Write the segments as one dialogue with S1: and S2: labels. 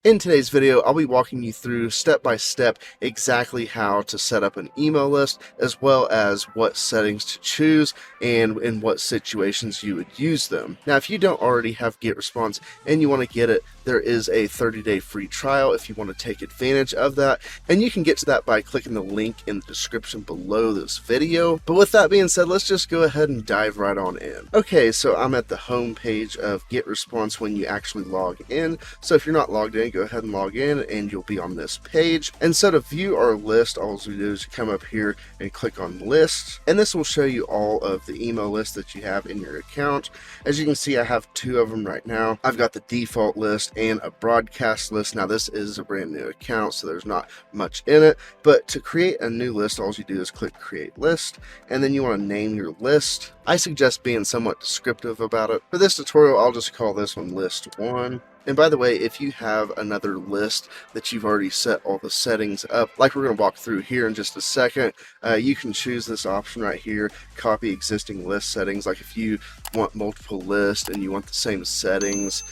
S1: In today's video, I'll be walking you through step by step exactly how to set up an email list, as well as what settings to choose and in what situations you would use them. Now, if you don't already have Getresponse and you want to get it, there is a 30-day free trial if you want to take advantage of that, and you can get to that by clicking the link in the description below this video. But with that being said, let's just go ahead and dive right on in. Okay, so I'm at the home page of Getresponse when you actually log in. So if you're not logged in, go ahead and log in and you'll be on this page. And so to view our list, all we do is come up here and click on lists, and this will show you all of the email lists that you have in your account. As you can see, I have two of them right now. I've got the default list and a broadcast list. Now this is a brand new account, so there's not much in it, but to create a new list, all you do is click create list, and then you want to name your list. I suggest being somewhat descriptive about it. For this tutorial, I'll just call this one list 1. And by the way, if you have another list that you've already set all the settings up, like we're going to walk through here in just a second, you can choose this option right here, copy existing list settings. Like if you want multiple lists and you want the same settings,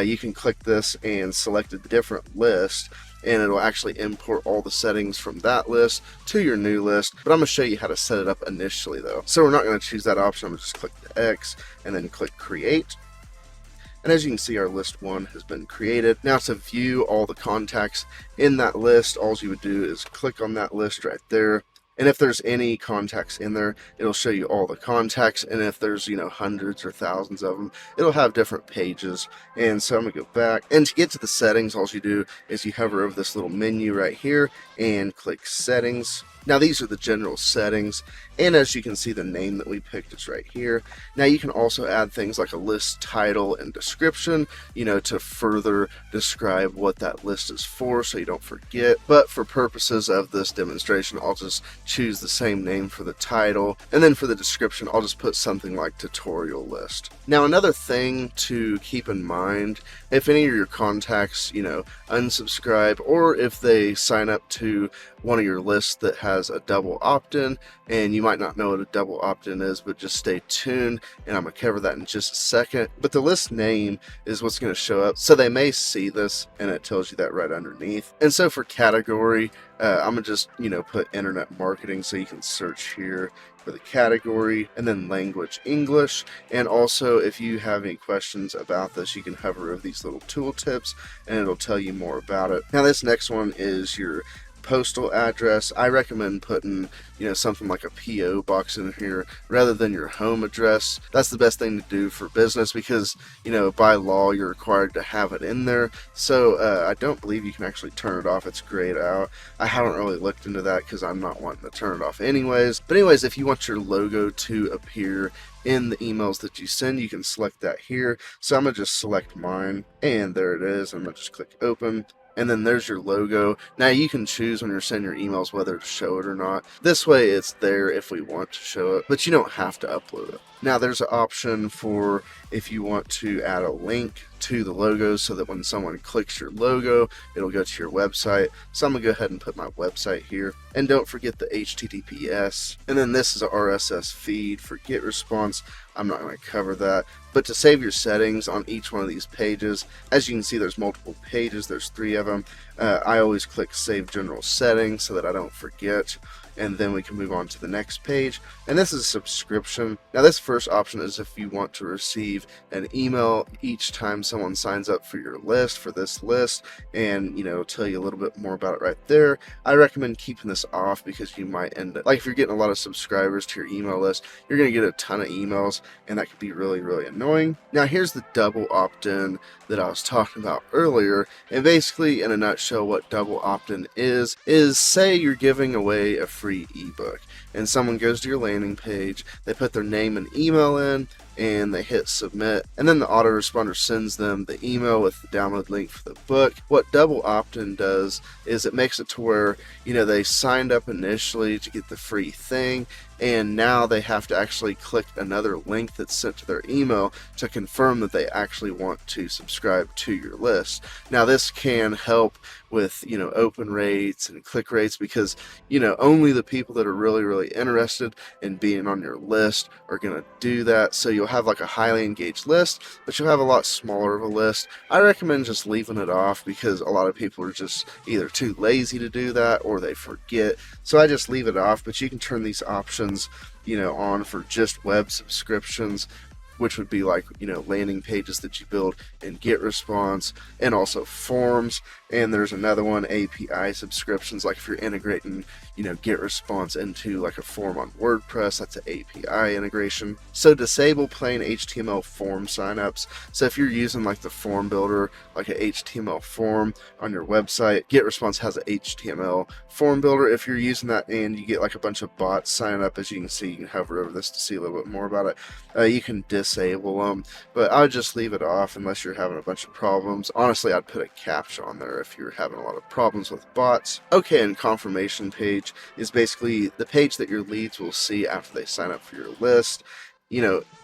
S1: you can click this and select a different list, and it'll actually import all the settings from that list to your new list. But I'm going to show you how to set it up initially though. So we're not going to choose that option. I'm going to just click the X and then click create. And as you can see, our list 1 has been created. Now to view all the contacts in that list, all you would do is click on that list right there. And if there's any contacts in there, it'll show you all the contacts. And if there's, hundreds or thousands of them, it'll have different pages. And so I'm going to go back. And to get to the settings, all you do is you hover over this little menu right here and click settings. Now these are the general settings, and as you can see, the name that we picked is right here. Now you can also add things like a list title and description, to further describe what that list is for so you don't forget. But for purposes of this demonstration, I'll just choose the same name for the title, and then for the description, I'll just put something like tutorial list. Now another thing to keep in mind, if any of your contacts, unsubscribe, or if they sign up to one of your lists that has a double opt-in, and you might not know what a double opt-in is, but just stay tuned and I'm going to cover that in just a second. But the list name is what's going to show up, so they may see this and it tells you that right underneath. And so for category, I'm going to just put internet marketing, so you can search here for the category, and then language English. And also if you have any questions about this, you can hover over these little tooltips and it'll tell you more about it. Now this next one is your postal address. I recommend putting something like a PO box in here rather than your home address. That's the best thing to do for business because by law you're required to have it in there. So I don't believe you can actually turn it off. It's grayed out. I haven't really looked into that because I'm not wanting to turn it off anyways. But anyways, if you want your logo to appear in the emails that you send, you can select that here. So I'm gonna just select mine, and there it is. I'm gonna just click open. And then there's your logo. Now you can choose when you're sending your emails whether to show it or not. This way it's there if we want to show it, but you don't have to upload it. Now there's an option for if you want to add a link to the logo so that when someone clicks your logo, it'll go to your website. So I'm going to go ahead and put my website here. And don't forget the HTTPS. And then this is a RSS feed for Getresponse. I'm not going to cover that. But to save your settings on each one of these pages, as you can see, there's multiple pages. There's 3 of them. I always click Save General Settings so that I don't forget. And then we can move on to the next page. And this is a subscription. Now this first option is if you want to receive an email each time someone signs up for your list, for this list, and tell you a little bit more about it right there. I recommend keeping this off because you might end up, like if you're getting a lot of subscribers to your email list, you're going to get a ton of emails, and that could be really, really annoying. Now here's the double opt-in that I was talking about earlier, and basically in a nutshell what double opt-in is say you're giving away a free ebook and someone goes to your landing page, they put their name and email in, and they hit submit, and then the autoresponder sends them the email with the download link for the book. What double opt-in does is it makes it to where they signed up initially to get the free thing, and now they have to actually click another link that's sent to their email to confirm that they actually want to subscribe to your list. Now this can help with open rates and click rates because only the people that are really, really interested in being on your list are going to do that. So you you'll have like a highly engaged list, but you'll have a lot smaller of a list. I recommend just leaving it off because a lot of people are just either too lazy to do that or they forget. So I just leave it off, but you can turn these options, on for just web subscriptions, which would be like, landing pages that you build in Getresponse, and also forms. And there's another one, API subscriptions, like if you're integrating, Getresponse into like a form on WordPress, that's an API integration. So disable plain HTML form signups. So if you're using like the form builder, like an HTML form on your website, Getresponse has an HTML form builder. If you're using that and you get like a bunch of bots signing up, as you can see, you can hover over this to see a little bit more about it. You can disable them, but I would just leave it off unless you're having a bunch of problems. Honestly, I'd put a captcha on there if you're having a lot of problems with bots. Okay, and confirmation page is basically the page that your leads will see after they sign up for your list,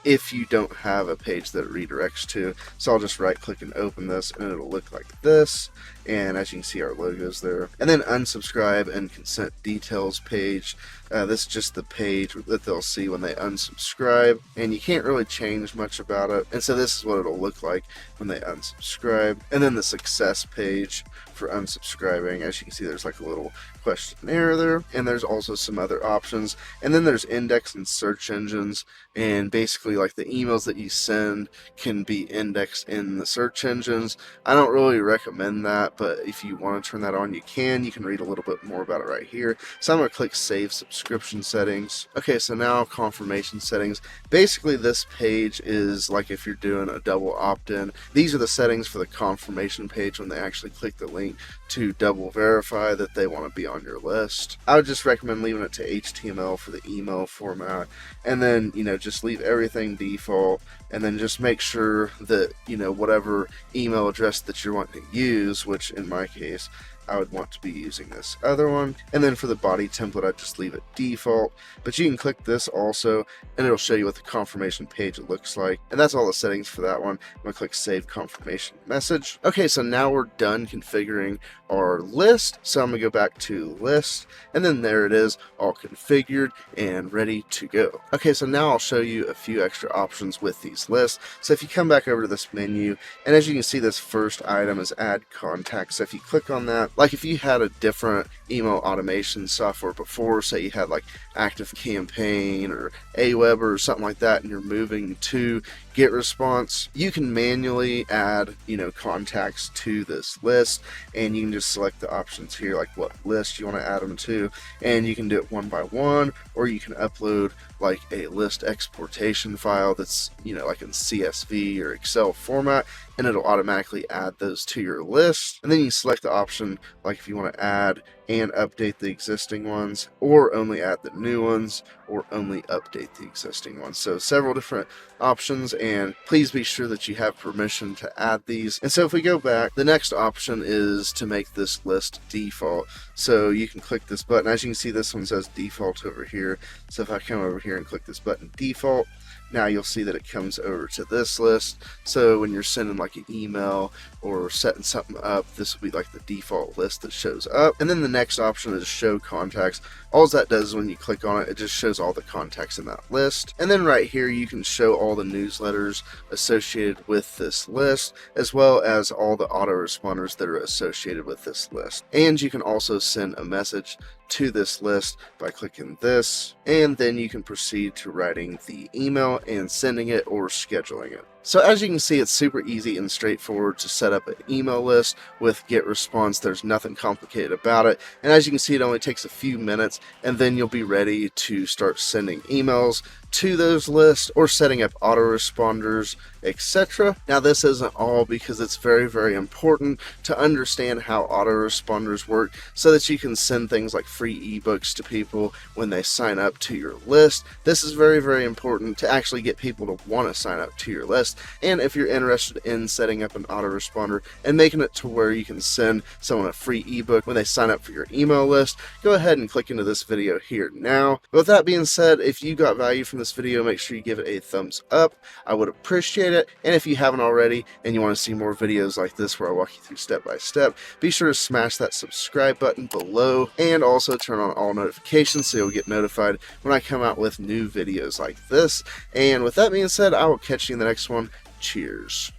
S1: if you don't have a page that it redirects to. So I'll just right click and open this, and it'll look like this. And as you can see, our logo's there. And then unsubscribe and consent details page. This is just the page that they'll see when they unsubscribe, and you can't really change much about it. And so this is what it'll look like when they unsubscribe. And then the success page for unsubscribing. As you can see, there's like a little questionnaire there, and there's also some other options. And then there's index and search engines, and basically like the emails that you send can be indexed in the search engines. I don't really recommend that, but if you want to turn that on, you can. You can read a little bit more about it right here. So I'm going to click Save Subscription Settings. Okay, so now confirmation settings. Basically, this page is like if you're doing a double opt-in. These are the settings for the confirmation page when they actually click the link to double verify that they want to be on your list. I would just recommend leaving it to HTML for the email format, and then just leave everything default, and then just make sure that whatever email address that you're wanting to use, which in my case I would want to be using this other one. And then for the body template, I'd just leave it default, but you can click this also and it'll show you what the confirmation page looks like. And that's all the settings for that one. I'm gonna click Save Confirmation Message. Okay, so now we're done configuring our list. So I'm gonna go back to list, and then there it is, all configured and ready to go. Okay, so now I'll show you a few extra options with these lists. So if you come back over to this menu, and as you can see, this first item is add contacts. So if you click on that, like if you had a different email automation software before, say you had like ActiveCampaign or Aweber or something like that, and you're moving to Getresponse, you can manually add contacts to this list, and you can just select the options here, like what list you want to add them to, and you can do it one by one, or you can upload like a list exportation file that's like in CSV or Excel format, and it'll automatically add those to your list. And then you select the option like if you want to add and update the existing ones, or only add the new ones, or only update the existing ones. So several different options, and please be sure that you have permission to add these. And so if we go back, the next option is to make this list default. So you can click this button. As you can see, this one says default over here. So if I come over here and click this button default, now you'll see that it comes over to this list. So when you're sending like an email or setting something up, this will be like the default list that shows up. And then the next option is show contacts. All that does is when you click on it, it just shows all the contacts in that list. And then right here, you can show all the newsletters associated with this list, as well as all the autoresponders that are associated with this list. And you can also send a message to this list by clicking this, and then you can proceed to writing the email and sending it or scheduling it. So as you can see, it's super easy and straightforward to set up an email list with Getresponse. There's nothing complicated about it. And as you can see, it only takes a few minutes, and then you'll be ready to start sending emails to those lists or setting up autoresponders, etc. Now this isn't all, because it's very, very important to understand how autoresponders work so that you can send things like free ebooks to people when they sign up to your list. This is very, very important to actually get people to want to sign up to your list. list. And if you're interested in setting up an autoresponder and making it to where you can send someone a free ebook when they sign up for your email list, go ahead and click into this video here now. But with that being said, if you got value from this video, make sure you give it a thumbs up. I would appreciate it. And if you haven't already and you want to see more videos like this where I walk you through step by step, be sure to smash that subscribe button below and also turn on all notifications so you'll get notified when I come out with new videos like this. And with that being said, I will catch you in the next one. Cheers.